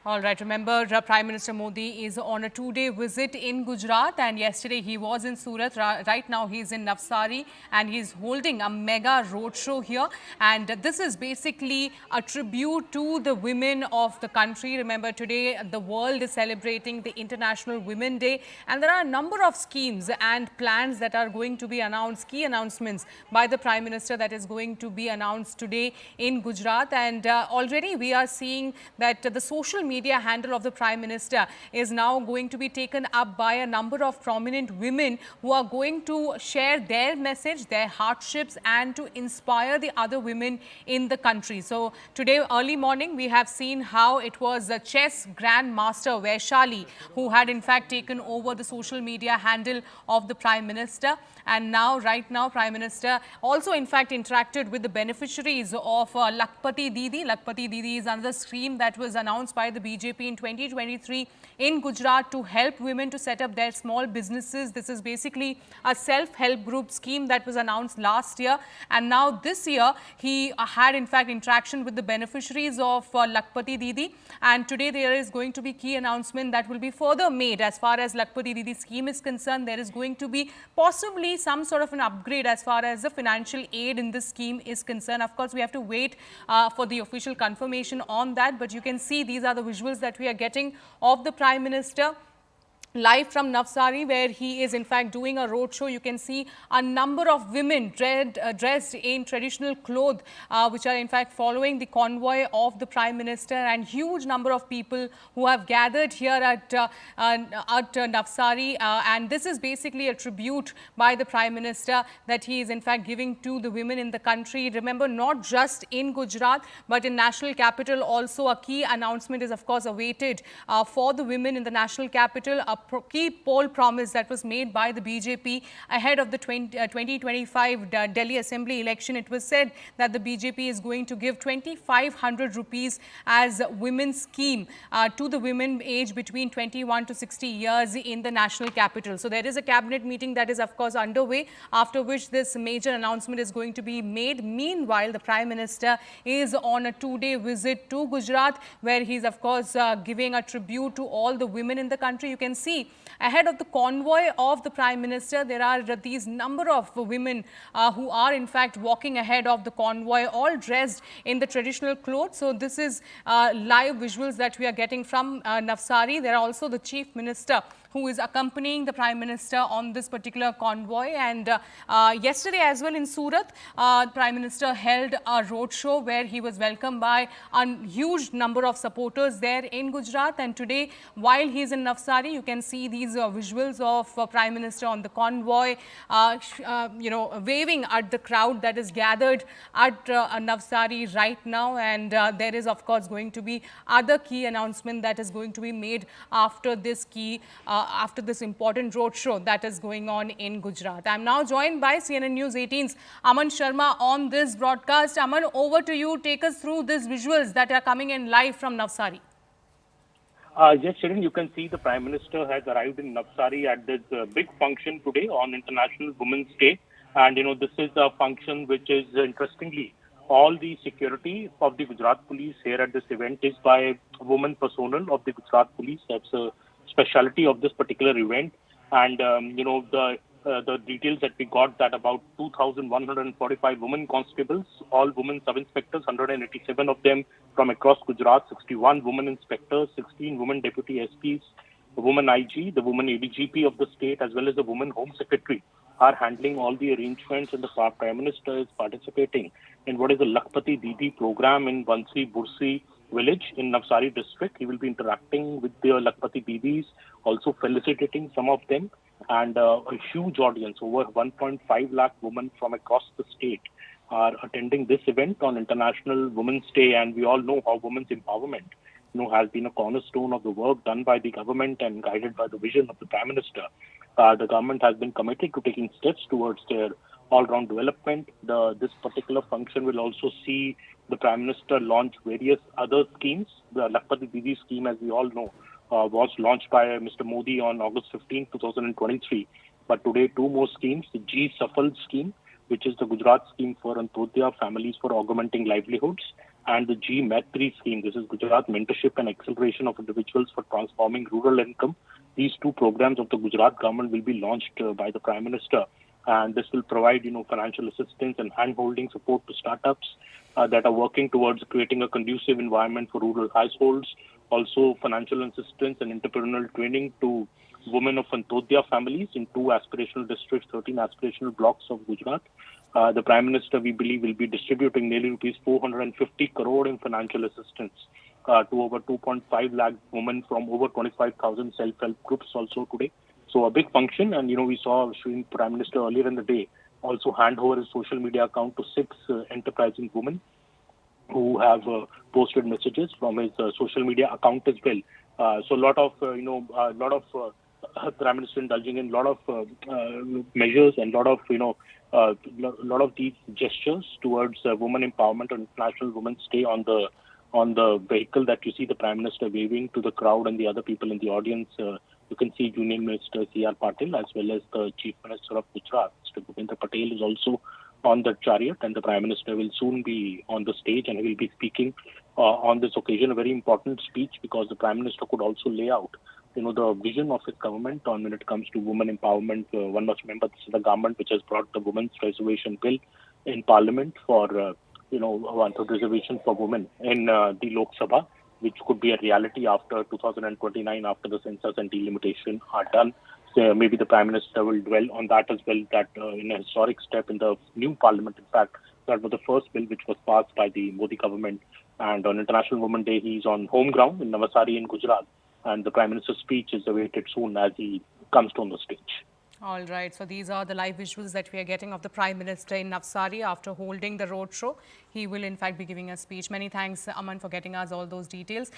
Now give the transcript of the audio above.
All right. Remember, Prime Minister Modi is on a 2-day visit in Gujarat, and yesterday he was in Surat. Right now he's in Navsari, and he's holding a mega roadshow here. And this is basically a tribute to the women of the country. Remember, today the world is celebrating the International Women Day, and there are a number of schemes and plans that are going to be announced, key announcements by the Prime Minister that is going to be announced today in Gujarat. And already we are seeing that the social media handle of the Prime Minister is now going to be taken up by a number of prominent women who are going to share their message, their hardships, and to inspire the other women in the country. So today early morning we have seen how it was the chess grandmaster Vaishali who had in fact taken over the social media handle of the Prime Minister. And now, right now, Prime Minister also in fact interacted with the beneficiaries of Lakpati Didi. Lakpati Didi is another scheme that was announced by the BJP in 2023 in Gujarat to help women to set up their small businesses. This is basically a self-help group scheme that was announced last year. And now this year, he had in fact interaction with the beneficiaries of Lakpati Didi. And today there is going to be key announcement that will be further made as far as Lakpati Didi scheme is concerned. There is going to be possibly some sort of an upgrade as far as the financial aid in this scheme is concerned. Of course, we have to wait for the official confirmation on that. But you can see these are the visuals that we are getting of the Prime Minister live from Navsari, where he is in fact doing a roadshow. You can see a number of women dressed in traditional clothes, which are in fact following the convoy of the Prime Minister, and huge number of people who have gathered here at Navsari. And this is basically a tribute by the Prime Minister that he is in fact giving to the women in the country. Remember, not just in Gujarat, but in national capital also a key announcement is of course awaited for the women in the national capital. A key poll promise that was made by the BJP ahead of the 2025 Delhi Assembly election. It was said that the BJP is going to give 2,500 rupees as women's scheme to the women aged between 21 to 60 years in the national capital. So there is a cabinet meeting that is of course underway, after which this major announcement is going to be made. Meanwhile, the Prime Minister is on a 2-day visit to Gujarat, where he is of course giving a tribute to all the women in the country. You can see ahead of the convoy of the Prime Minister, there are these number of women who are in fact walking ahead of the convoy, all dressed in the traditional clothes. So this is live visuals that we are getting from Navsari. There are also the Chief Minister who is accompanying the Prime Minister on this particular convoy. And yesterday as well in Surat, Prime Minister held a roadshow where he was welcomed by a huge number of supporters there in Gujarat. And today, while he is in Navsari, you can see these visuals of Prime Minister on the convoy, waving at the crowd that is gathered at Navsari right now. And there is of course going to be other key announcement that is going to be made after this after this important roadshow that is going on in Gujarat. I am now joined by CNN News 18's Aman Sharma on this broadcast. Aman, over to you. Take us through these visuals that are coming in live from Navsari. Yes, Sharon, you can see the Prime Minister has arrived in Navsari at this big function today on International Women's Day. And, this is a function which is, interestingly, all the security of the Gujarat Police here at this event is by women personnel of the Gujarat Police. That's a specialty of this particular event. And, the details that we got, that about 2,145 women constables, all women sub-inspectors, 187 of them from across Gujarat, 61 women inspectors, 16 women deputy SPs, the woman IG, the woman ADGP of the state, as well as the woman Home Secretary are handling all the arrangements, and the Prime Minister is participating in what is the Lakpati Didi program in Vansi Bursi village in Navsari district. He will be interacting with the Lakpati Didis, also felicitating some of them, and a huge audience, over 1.5 lakh women from across the state are attending this event on International Women's Day. And we all know how women's empowerment has been a cornerstone of the work done by the government and guided by the vision of the Prime Minister. The government has been committed to taking steps towards their all-round development. This particular function will also see the Prime Minister launch various other schemes. The Lakpati Didi scheme, as we all know, was launched by Mr. Modi on August 15, 2023. But today, two more schemes, the G Safal scheme, which is the Gujarat scheme for Antodaya families for augmenting livelihoods, and the G-Maitri scheme. This is Gujarat Mentorship and Acceleration of Individuals for Transforming Rural Income. These two programs of the Gujarat government will be launched by the Prime Minister, and this will provide, financial assistance and hand-holding support to startups that are working towards creating a conducive environment for rural households. Also, financial assistance and entrepreneurial training to women of Antodaya families in 2 aspirational districts, 13 aspirational blocks of Gujarat. The Prime Minister, we believe, will be distributing nearly rupees 450 crore in financial assistance to over 2.5 lakh women from over 25,000 self-help groups also today. So a big function, and we saw Shri Prime Minister earlier in the day also hand over his social media account to 6 enterprising women who have posted messages from his social media account as well. So a lot of Prime Minister indulging in a lot of measures and lot of these gestures towards women empowerment on International Women's Day on the vehicle that you see the Prime Minister waving to the crowd and the other people in the audience. You can see Union Minister C.R. Patil as well as the Chief Minister of Gujarat, Mr. Bhupendra Patel, is also on the chariot, and the Prime Minister will soon be on the stage and he will be speaking on this occasion, a very important speech, because the Prime Minister could also lay out the vision of his government on when it comes to women empowerment. One must remember this is the government which has brought the Women's Reservation Bill in Parliament for, one-third reservation for women in the Lok Sabha, which could be a reality after 2029, after the census and delimitation are done. So maybe the Prime Minister will dwell on that as well, that in a historic step in the new Parliament, in fact, that was the first bill which was passed by the Modi government. And on International Women's Day, he's on home ground in Navsari in Gujrat. And the Prime Minister's speech is awaited soon as he comes on the stage. All right, so these are the live visuals that we are getting of the Prime Minister in Navsari after holding the roadshow. He will in fact be giving a speech. Many thanks, Aman, for getting us all those details.